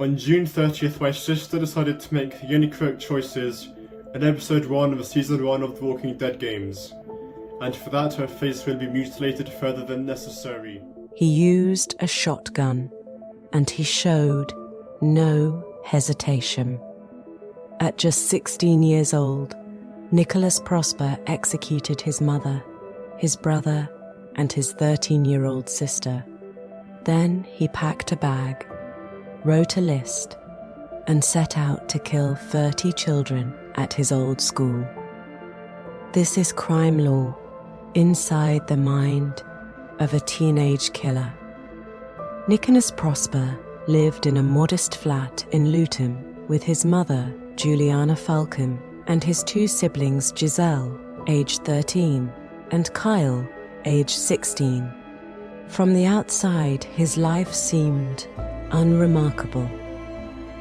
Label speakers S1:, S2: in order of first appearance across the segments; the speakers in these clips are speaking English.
S1: On June 30th, my sister decided to make the incorrect choices in episode 1 of season 1 of The Walking Dead games, and for that her face will be mutilated further than necessary.
S2: He used a shotgun, and he showed no hesitation. At just 16 years old, Nicholas Prosper executed his mother, his brother, and his 13-year-old sister. Then he packed a bag, wrote a list, and set out to kill 30 children at his old school. This is CrimeLure, inside the mind of a teenage killer. Nicholas Prosper lived in a modest flat in Luton with his mother, Juliana Falcon, and his two siblings, Giselle, aged 13, and Kyle, aged 16. From the outside, his life seemed unremarkable.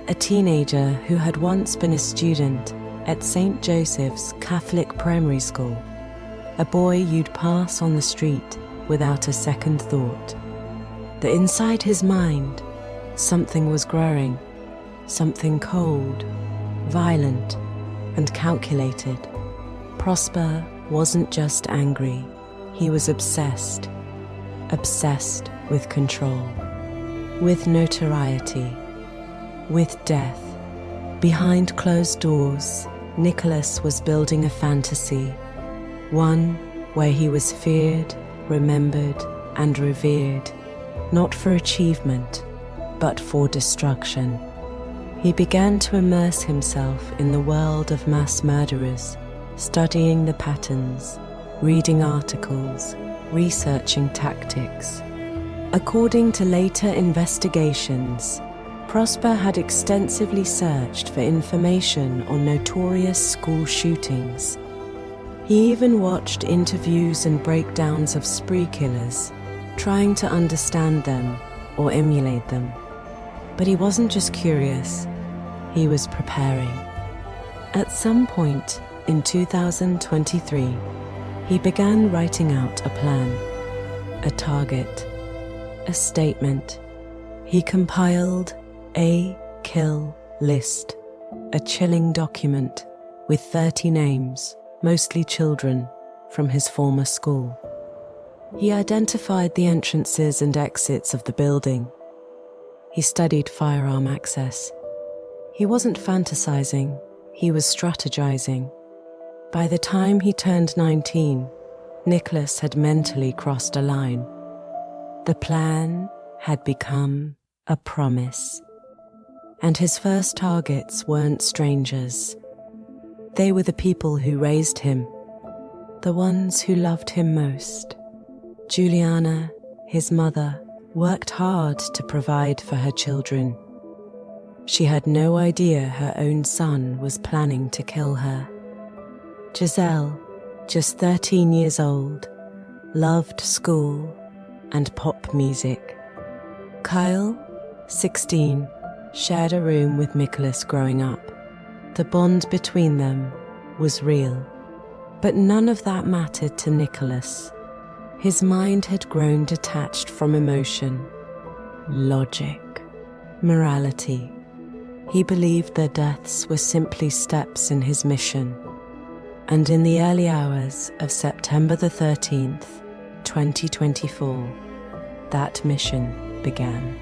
S2: A teenager who had once been a student at St. Joseph's Catholic Primary School, a boy you'd pass on the street without a second thought. But inside his mind, something was growing, something cold, violent, and calculated. Prosper wasn't just angry, he was obsessed with control, with notoriety, with death. Behind closed doors, Nicholas was building a fantasy, one where he was feared, remembered, and revered, not for achievement, but for destruction. He began to immerse himself in the world of mass murderers, studying the patterns, reading articles, researching tactics. According to later investigations, Prosper had extensively searched for information on notorious school shootings. He even watched interviews and breakdowns of spree killers, trying to understand them or emulate them. But he wasn't just curious, he was preparing. At some point in 2023, he began writing out a plan, a target, a statement. He compiled a kill list, a chilling document with 30 names, mostly children, from his former school. He identified the entrances and exits of the building. He studied firearm access. He wasn't fantasizing, he was strategizing. By the time he turned 19, Nicholas had mentally crossed a line. The plan had become a promise. And his first targets weren't strangers. They were the people who raised him, the ones who loved him most. Juliana, his mother, worked hard to provide for her children. She had no idea her own son was planning to kill her. Giselle, just 13 years old, loved school and pop music. Kyle, 16, shared a room with Nicholas growing up. The bond between them was real. But none of that mattered to Nicholas. His mind had grown detached from emotion, logic, morality. He believed their deaths were simply steps in his mission. And in the early hours of September the 13th, 2024, that mission began.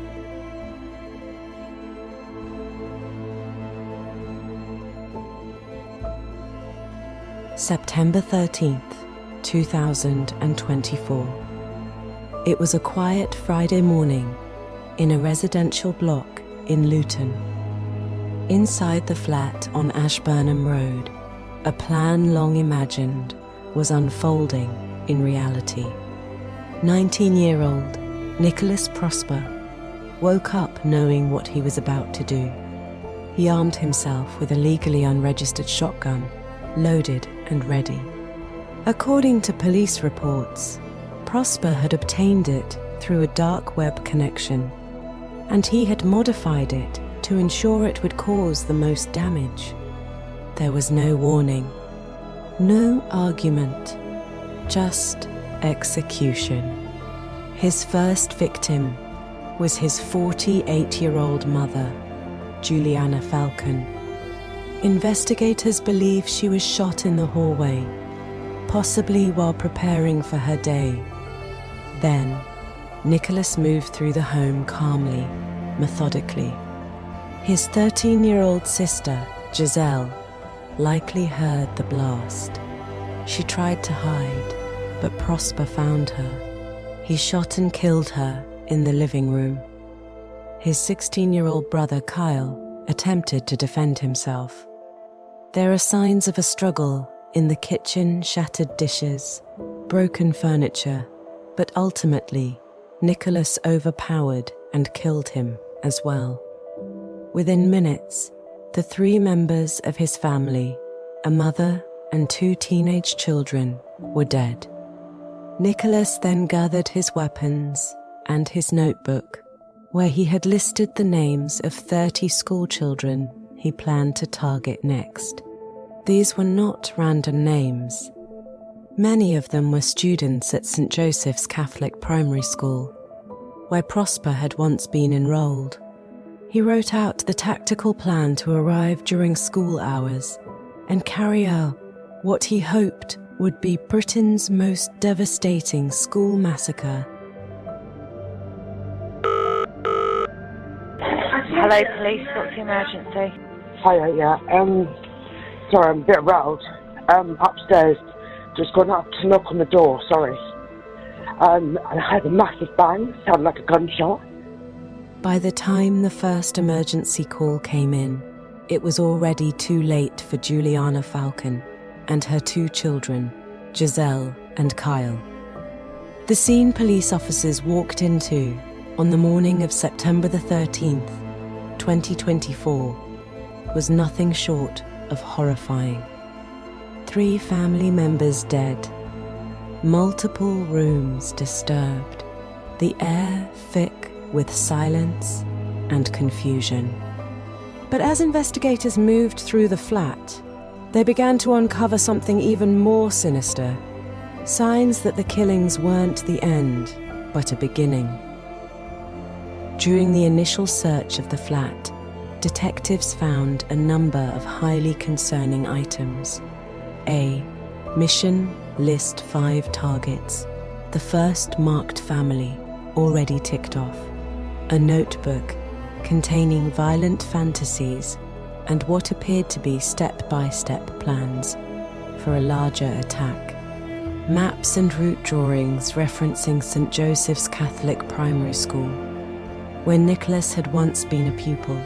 S2: September 13th, 2024. It was a quiet Friday morning in a residential block in Luton. Inside the flat on Ashburnham Road, a plan long imagined was unfolding in reality. 19-year-old Nicholas Prosper woke up knowing what he was about to do. He armed himself with a legally unregistered shotgun, loaded and ready. According to police reports, Prosper had obtained it through a dark web connection, and he had modified it to ensure it would cause the most damage. There was no warning, no argument, just execution. His first victim was his 48-year-old mother, Juliana Falcon. Investigators believe she was shot in the hallway, possibly while preparing for her day. Then, Nicholas moved through the home calmly, methodically. His 13-year-old sister, Giselle, likely heard the blast. She tried to hide, but Prosper found her. He shot and killed her in the living room. His 16-year-old brother, Kyle, attempted to defend himself. There are signs of a struggle in the kitchen, shattered dishes, broken furniture, but ultimately, Nicholas overpowered and killed him as well. Within minutes, the 3 members of his family, a mother and 2 teenage children, were dead. Nicholas then gathered his weapons and his notebook, where he had listed the names of 30 schoolchildren he planned to target next. These were not random names. Many of them were students at St. Joseph's Catholic Primary School, where Prosper had once been enrolled. He wrote out the tactical plan to arrive during school hours and carry out what he hoped would be Britain's most devastating school massacre.
S3: Hello, police. What's the emergency?
S4: Hiya, yeah. Sorry, I'm a bit rattled. Upstairs, just gone up to knock on the door, sorry. I heard a massive bang, sounded like a gunshot.
S2: By the time the first emergency call came in, it was already too late for Juliana Falcon and her 2 children, Giselle and Kyle. The scene police officers walked into on the morning of September the 13th, 2024, was nothing short of horrifying. 3 family members dead, multiple rooms disturbed, the air thick with silence and confusion. But as investigators moved through the flat, they began to uncover something even more sinister, signs that the killings weren't the end, but a beginning. During the initial search of the flat, detectives found a number of highly concerning items. A. Mission list 5 targets, the first marked family, already ticked off. A notebook containing violent fantasies and what appeared to be step-by-step plans for a larger attack. Maps and route drawings referencing St. Joseph's Catholic Primary School, where Nicholas had once been a pupil.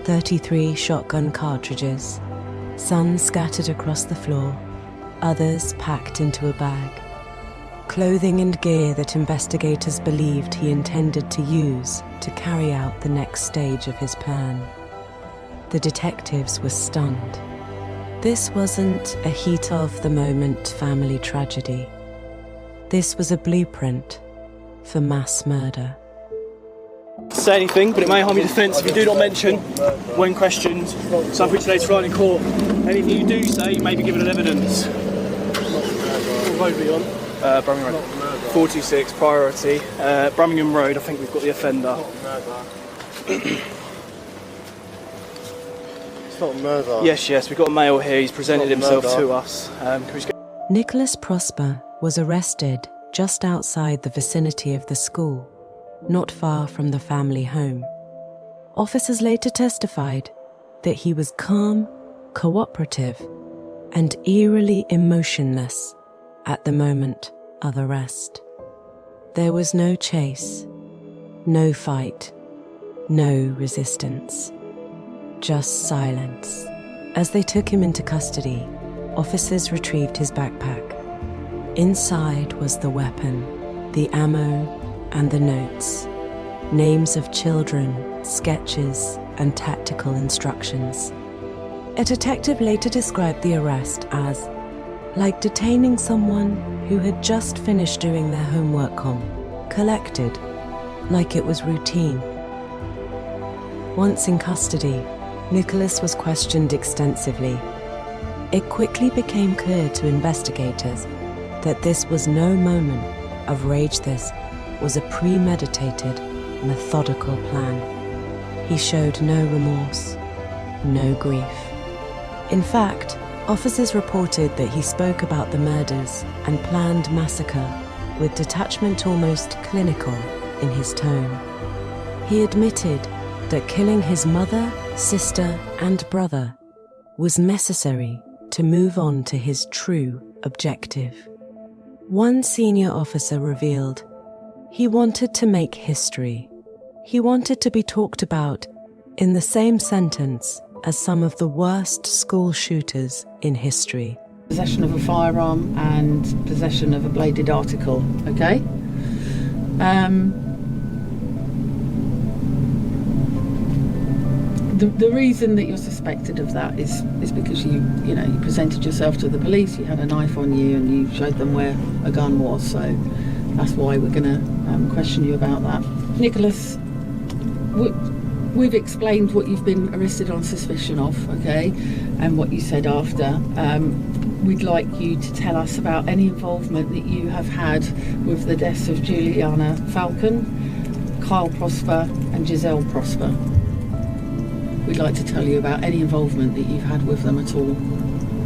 S2: 33 shotgun cartridges, some scattered across the floor, others packed into a bag. Clothing and gear that investigators believed he intended to use to carry out the next stage of his plan. The detectives were stunned. This wasn't a heat-of-the-moment family tragedy. This was a blueprint for mass murder.
S5: Say anything, but it may harm your defence if you do not mention, when questioned, subject to later on in court. Anything you do say may be given as evidence. What road are we on? Birmingham Road. 426, priority. Birmingham Road, I think we've got the offender.
S1: It's not murder.
S5: Yes, we've got a male here, he's presented himself
S1: murder.
S5: to us. Can we just get...
S2: Nicholas Prosper was arrested just outside the vicinity of the school, not far from the family home. Officers later testified that he was calm, cooperative, and eerily emotionless at the moment of arrest. There was no chase, no fight, no resistance, just silence. As they took him into custody, officers retrieved his backpack. Inside was the weapon, the ammo, and the notes, names of children, sketches, and tactical instructions. A detective later described the arrest as like detaining someone who had just finished doing their homework collected, like it was routine. Once in custody, Nicholas was questioned extensively. It quickly became clear to investigators that this was no moment of rage. This was a premeditated, methodical plan. he showed no remorse, no grief. In fact, officers reported that he spoke about the murders and planned massacre with detachment almost clinical in his tone. He admitted that killing his mother, sister, and brother was necessary to move on to his true objective. One senior officer revealed he wanted to make history. He wanted to be talked about in the same sentence as some of the worst school shooters in history.
S6: Possession of a firearm and possession of a bladed article, okay? The reason that you're suspected of that is because you presented yourself to the police, you had a knife on you and you showed them where a gun was, so that's why we're going to question you about that. Nicholas, we've explained what you've been arrested on suspicion of, okay, and what you said after. We'd like you to tell us about any involvement that you have had with the deaths of Juliana Falcon, Kyle Prosper and Giselle Prosper. We'd like to tell you about any involvement that you've had with them at all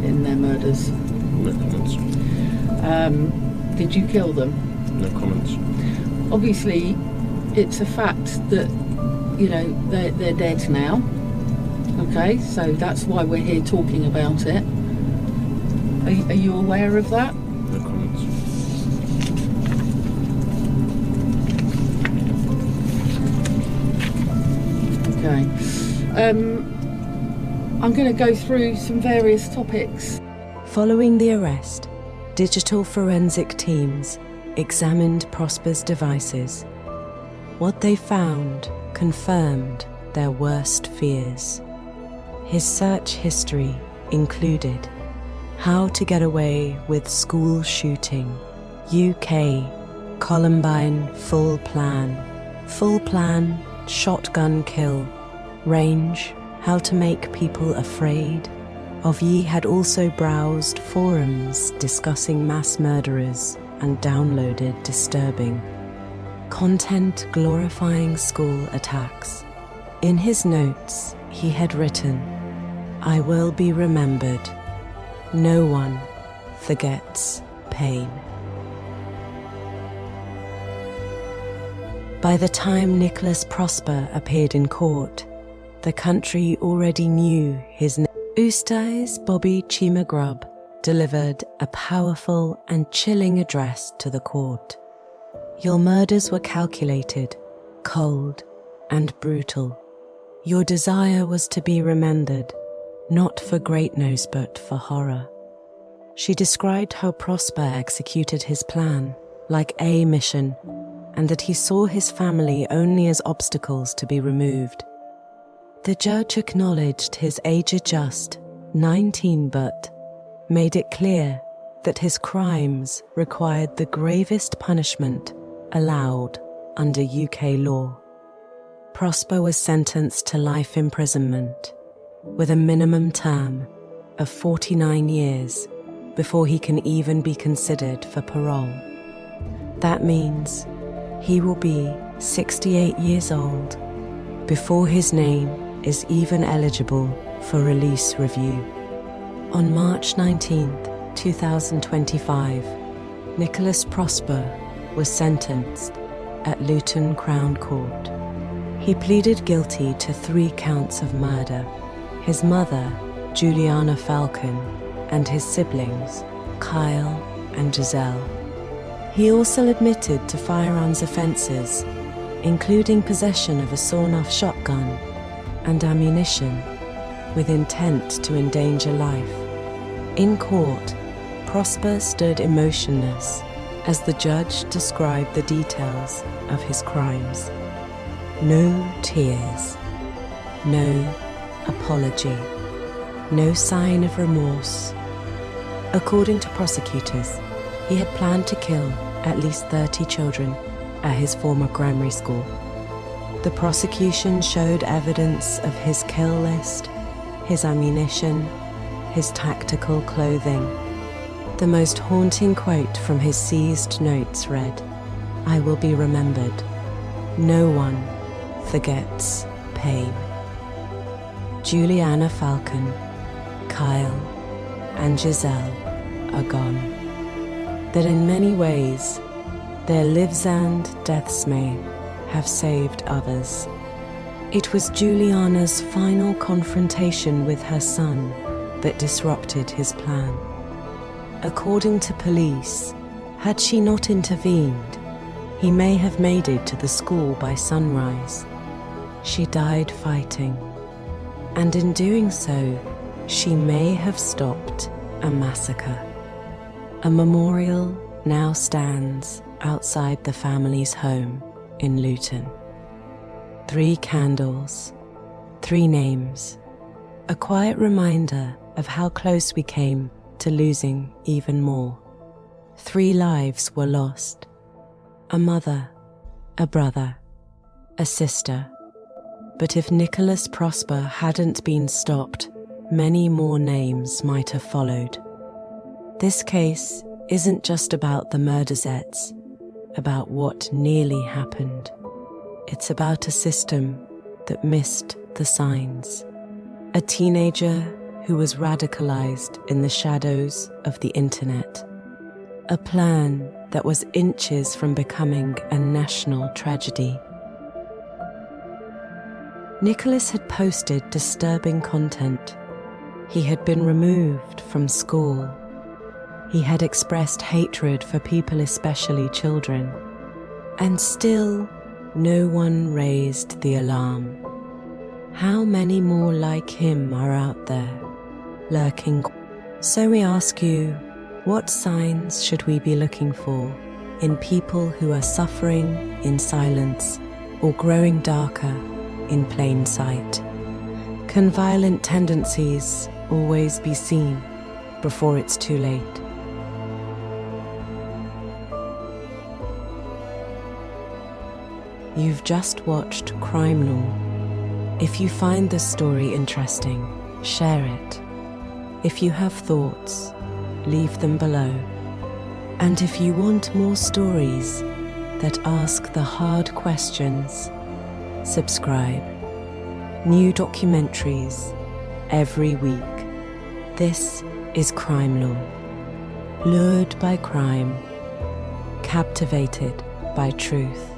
S6: in their murders.
S1: No comments.
S6: Did you kill them?
S1: No comments.
S6: Obviously, it's a fact that, they're dead now. Okay, so that's why we're here talking about it. Are you aware of that?
S1: No comments.
S6: Okay. I'm going to go through some various topics.
S2: Following the arrest, digital forensic teams examined Prosper's devices. What they found confirmed their worst fears. His search history included how to get away with school shooting, UK, Columbine full plan, shotgun kill, range, how to make people afraid. Ye had also browsed forums discussing mass murderers and downloaded disturbing content glorifying school attacks. In his notes, he had written, "I will be remembered. No one forgets pain." By the time Nicholas Prosper appeared in court, the country already knew his name. Ustaz Bobby Chimagrub delivered a powerful and chilling address to the court. Your murders were calculated, cold, and brutal. Your desire was to be remembered, not for greatness but for horror. She described how Prosper executed his plan, like a mission, and that he saw his family only as obstacles to be removed. The judge acknowledged his age-adjust, 19 but made it clear that his crimes required the gravest punishment allowed under UK law. Prosper was sentenced to life imprisonment, with a minimum term of 49 years before he can even be considered for parole. That means he will be 68 years old before his name is even eligible for release review. On March 19, 2025, Nicholas Prosper was sentenced at Luton Crown Court. He pleaded guilty to 3 counts of murder: his mother, Juliana Falcon, and his siblings, Kyle and Giselle. He also admitted to firearms offences, including possession of a sawn-off shotgun and ammunition with intent to endanger life. In court, Prosper stood emotionless as the judge described the details of his crimes. No tears, no apology, no sign of remorse. According to prosecutors, he had planned to kill at least 30 children at his former primary school. The prosecution showed evidence of his kill list, his ammunition, his tactical clothing. The most haunting quote from his seized notes read, "I will be remembered. No one forgets pain. Juliana Falcon, Kyle, and Giselle are gone. That in many ways, their lives and deaths may have saved others. It was Juliana's final confrontation with her son that disrupted his plan. According to police, had she not intervened, he may have made it to the school by sunrise. She died fighting, and in doing so, she may have stopped a massacre. A memorial now stands outside the family's home in Luton. 3 candles, 3 names, a quiet reminder of how close we came to losing even more. 3 lives were lost: a mother, a brother, a sister. But if Nicholas Prosper hadn't been stopped, many more names might have followed. This case isn't just about the murderettes, about what nearly happened. It's about a system that missed the signs. A teenager who was radicalized in the shadows of the internet. A plan that was inches from becoming a national tragedy. Nicholas had posted disturbing content. He had been removed from school. He had expressed hatred for people, especially children. And still, no one raised the alarm. How many more like him are out there, lurking? So we ask you, what signs should we be looking for in people who are suffering in silence or growing darker in plain sight? Can violent tendencies always be seen before it's too late? You've just watched CrimeLure. If you find this story interesting, share it. If you have thoughts, leave them below. And if you want more stories that ask the hard questions, subscribe. New documentaries every week. This is CrimeLure. Lured by crime, captivated by truth.